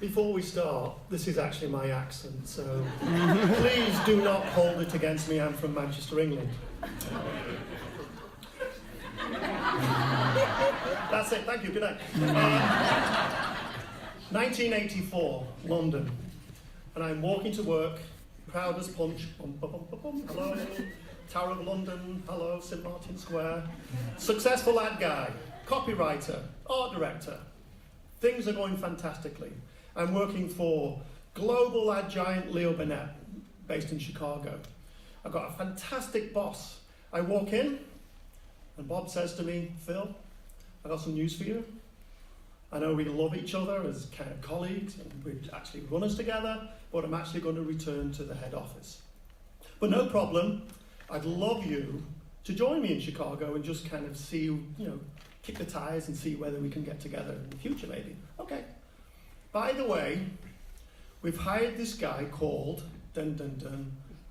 Before we start, this is actually my accent, so please do not hold it against me. I'm from Manchester, England. That's it, thank you, good night. 1984, London. And I'm walking to work, proud as punch. Bum, bum, bum, bum, bum. Hello, Tower of London. Hello, St. Martin's Square. Successful ad guy, copywriter, art director. Things are going fantastically. I'm working for global ad giant Leo Burnett, based in Chicago. I've got a fantastic boss. I walk in, and Bob says to me, Phil, I've got some news for you. I know we love each other as kind of colleagues, and we actually run us together, but I'm actually going to return to the head office. But no problem, I'd love you to join me in Chicago and just kind of see, kick the tires and see whether we can get together in the future maybe. Okay. By the way, we've hired this guy called,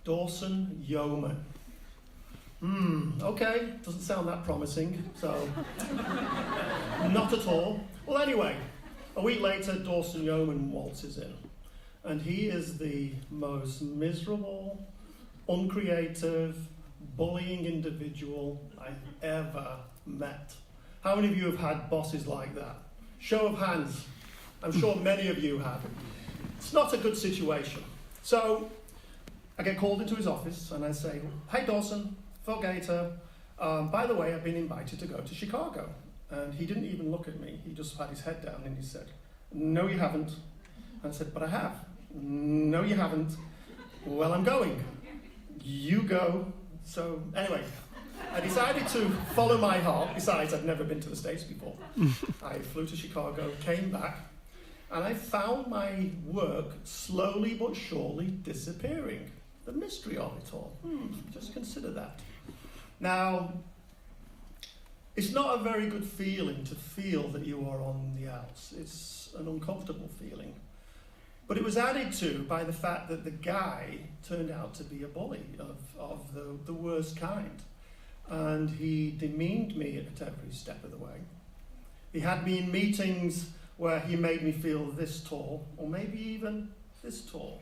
Dawson Yeoman. Okay, doesn't sound that promising, so not at all. Well, anyway, a week later, Dawson Yeoman waltzes in, and he is the most miserable, uncreative, bullying individual I've ever met. How many of you have had bosses like that? Show of hands. I'm sure many of you have. It's not a good situation. So I get called into his office and I say, hey Dawson, Phil Gator, by the way, I've been invited to go to Chicago. And he didn't even look at me. He just had his head down and he said, no you haven't. And I said, but I have. No you haven't. Well, I'm going. You go. So anyway, I decided to follow my heart. Besides, I'd never been to the States before. I flew to Chicago, came back, and I found my work slowly but surely disappearing. The mystery of it all. Just consider that. Now, it's not a very good feeling to feel that you are on the outs. It's an uncomfortable feeling. But it was added to by the fact that the guy turned out to be a bully of the worst kind. And he demeaned me at every step of the way. He had me in meetings where he made me feel this tall, or maybe even this tall.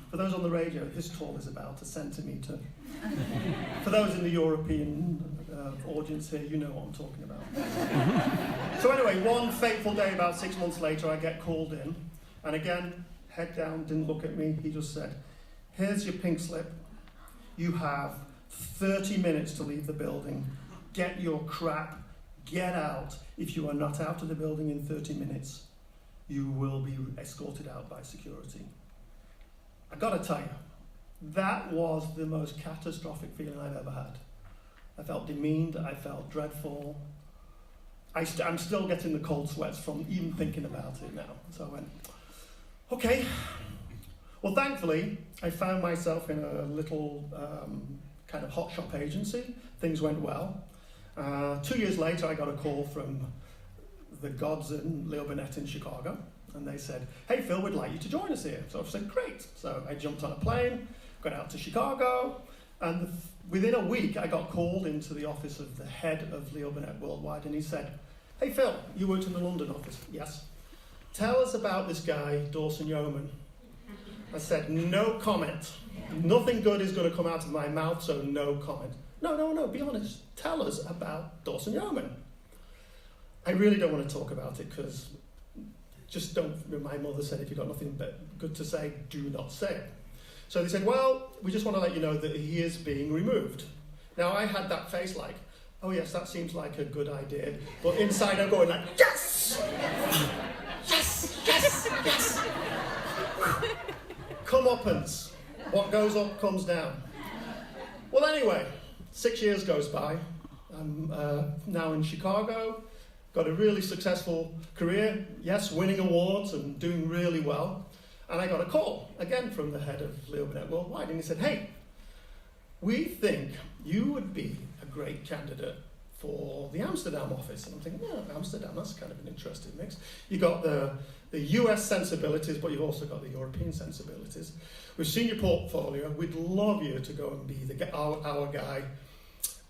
For those on the radio, this tall is about a centimetre. For those in the European audience here, you know what I'm talking about. So anyway, one fateful day about 6 months later, I get called in, and again, head down, didn't look at me. He just said, here's your pink slip. You have 30 minutes to leave the building. Get your crap. Get out. If you are not out of the building in 30 minutes, you will be escorted out by security. I gotta tell you, that was the most catastrophic feeling I've ever had. I felt demeaned, I felt dreadful. I'm still getting the cold sweats from even thinking about it now. So I went, okay. Well, thankfully, I found myself in a little kind of hot shop agency. Things went well. 2 years later, I got a call from the gods in Leo Burnett in Chicago, and they said, hey Phil, we'd like you to join us here. So I said, great. So I jumped on a plane, got out to Chicago, and within a week, I got called into the office of the head of Leo Burnett Worldwide, and he said, hey Phil, you worked in the London office? Yes. Tell us about this guy, Dawson Yeoman. I said, no comment. Nothing good is going to come out of my mouth, so no comment. No, be honest. Tell us about Dawson Yeoman. I really don't want to talk about it because just don't, my mother said, if you've got nothing good to say, do not say it. So they said, well, we just want to let you know that he is being removed. Now I had that face like, oh yes, that seems like a good idea. But inside I'm going like, yes! Yes, yes, yes! Comeuppance. What goes up comes down. Well, anyway, 6 years goes by. I'm now in Chicago, got a really successful career, yes, winning awards and doing really well. And I got a call, again, from the head of Leo Burnett Worldwide, and he said, hey, we think you would be a great candidate for the Amsterdam office. And I'm thinking, Amsterdam, that's kind of an interesting mix. You got the US sensibilities, but you've also got the European sensibilities. We've seen your portfolio. We'd love you to go and be our guy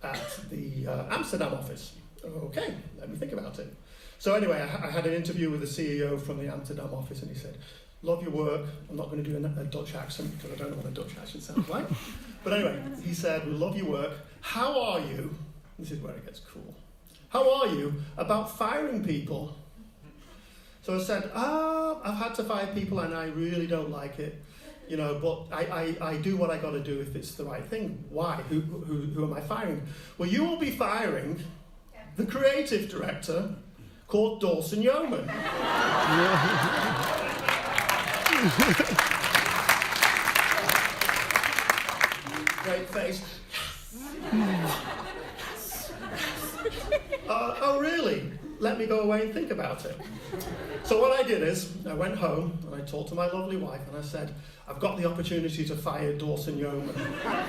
at the Amsterdam office. okay, let me think about it. So anyway, I had an interview with the CEO from the Amsterdam office, and he said, love your work. I'm not going to do a Dutch accent because I don't know what a Dutch accent sounds like. But anyway, he said, we love your work. How are you? This is where it gets cool. How are you about firing people? So I said, I've had to fire people and I really don't like it. You know, but I do what I got to do if it's the right thing. Why? Who am I firing? Well, you will be firing the creative director called Dawson Yeoman. Great face. Oh, really? Let me go away and think about it. So what I did is, I went home and I talked to my lovely wife and I said, I've got the opportunity to fire Dawson Yeoman.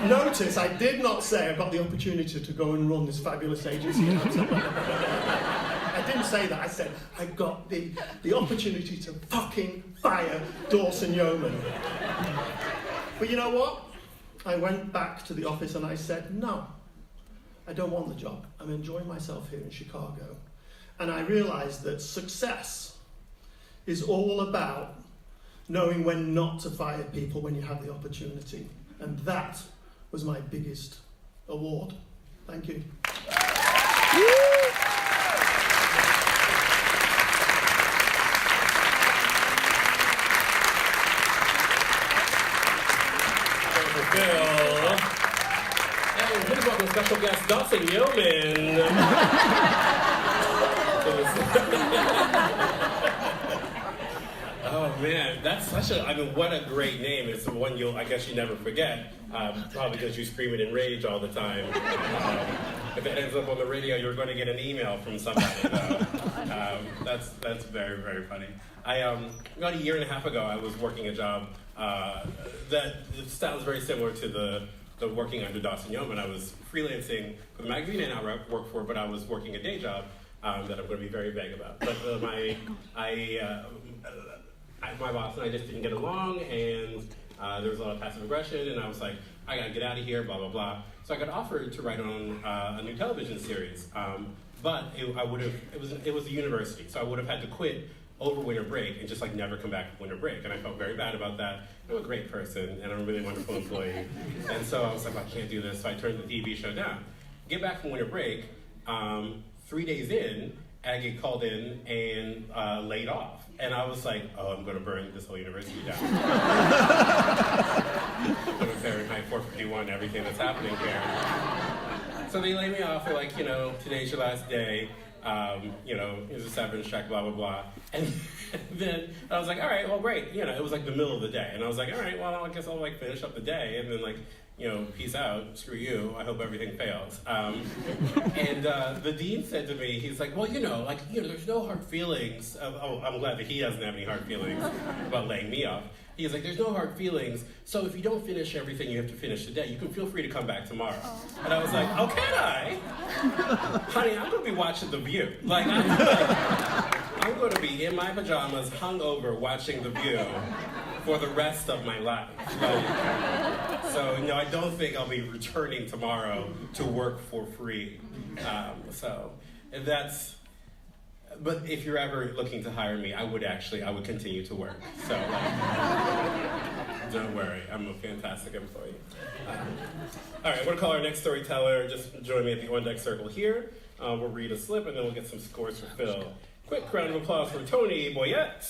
Notice I did not say I've got the opportunity to go and run this fabulous agency. I didn't say that. I said, I got the opportunity to fucking fire Dawson Yeoman. But you know what? I went back to the office and I said, no, I don't want the job. I'm enjoying myself here in Chicago. And I realized that success is all about knowing when not to fire people when you have the opportunity. And that was my biggest award. Thank you. Bill. And please welcome special guest Dawson Yeoman. Oh man, that's such a, I mean, what a great name. It's the one I guess you never forget, probably because you scream it in rage all the time. If it ends up on the radio, you're going to get an email from somebody. That's very, very funny. About a year and a half ago, I was working a job that sounds very similar to the working under Dawson Yeoman. I was freelancing for the magazine I work for, but I was working a day job that I'm going to be very vague about. But my boss and I just didn't get along, and there was a lot of passive aggression, and I was like, I gotta get out of here, blah, blah, blah. So I got offered to write on a new television series, but it was a university, so I would have had to quit over winter break and just like never come back from winter break, and I felt very bad about that. I'm a great person, and I'm a really wonderful employee, and so I was like, I can't do this, so I turned the TV show down. Get back from winter break, 3 days in, I get called in and laid off. And I was like, oh, I'm going to burn this whole university down. I'm going to Fahrenheit 451, everything that's happening here. So they laid me off. They're like, today's your last day. Here's a severance check, blah, blah, blah. And then I was like, all right, well, great. It was like the middle of the day. And I was like, all right, well, I guess I'll like finish up the day. And then peace out, screw you, I hope everything fails. And the dean said to me, he's like, well, there's no hard feelings. I'm glad that he doesn't have any hard feelings about laying me off. He's like, there's no hard feelings, so if you don't finish everything you have to finish today, you can feel free to come back tomorrow. And I was like, oh, can I? Honey, I'm going to be watching The View. I'm going to be in my pajamas, hungover, watching The View for the rest of my life. So I don't think I'll be returning tomorrow to work for free. But if you're ever looking to hire me, I would continue to work. So don't worry, I'm a fantastic employee. All right, I'm gonna call our next storyteller. Just join me at the on-deck circle here. We'll read a slip and then we'll get some scores for Phil. Quick round of applause for Tony Boyette.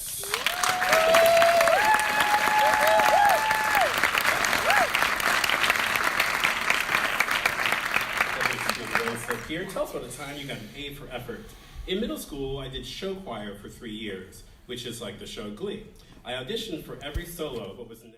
Here, tell us about the time you got an A for effort. In middle school, I did show choir for 3 years, which is like the show Glee. I auditioned for every solo, but was